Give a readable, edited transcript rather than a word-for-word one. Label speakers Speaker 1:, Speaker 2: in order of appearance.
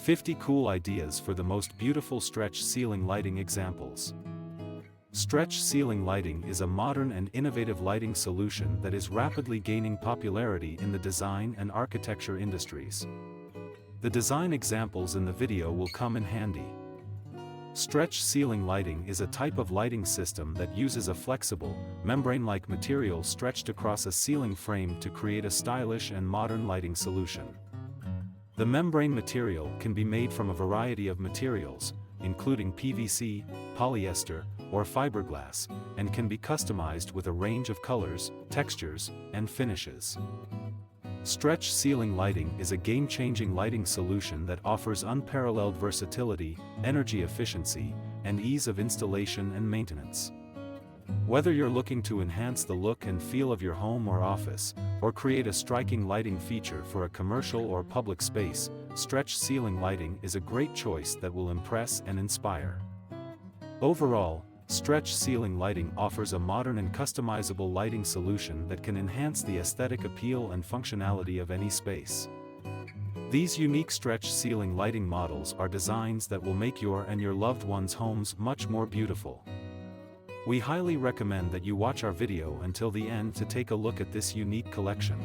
Speaker 1: 50 cool ideas for the most beautiful stretch ceiling lighting examples. Stretch ceiling lighting is a modern and innovative lighting solution that is rapidly gaining popularity in the design and architecture industries. The design examples in the video will come in handy. Stretch ceiling lighting is a type of lighting system that uses a flexible, membrane-like material stretched across a ceiling frame to create a stylish and modern lighting solution. The membrane material can be made from a variety of materials, including PVC, polyester, or fiberglass, and can be customized with a range of colors, textures, and finishes. Stretch ceiling lighting is a game-changing lighting solution that offers unparalleled versatility, energy efficiency, and ease of installation and maintenance. Whether you're looking to enhance the look and feel of your home or office, or create a striking lighting feature for a commercial or public space, stretch ceiling lighting is a great choice that will impress and inspire. Overall, stretch ceiling lighting offers a modern and customizable lighting solution that can enhance the aesthetic appeal and functionality of any space. These unique stretch ceiling lighting models are designs that will make your and your loved ones' homes much more beautiful. We highly recommend that you watch our video until the end to take a look at this unique collection.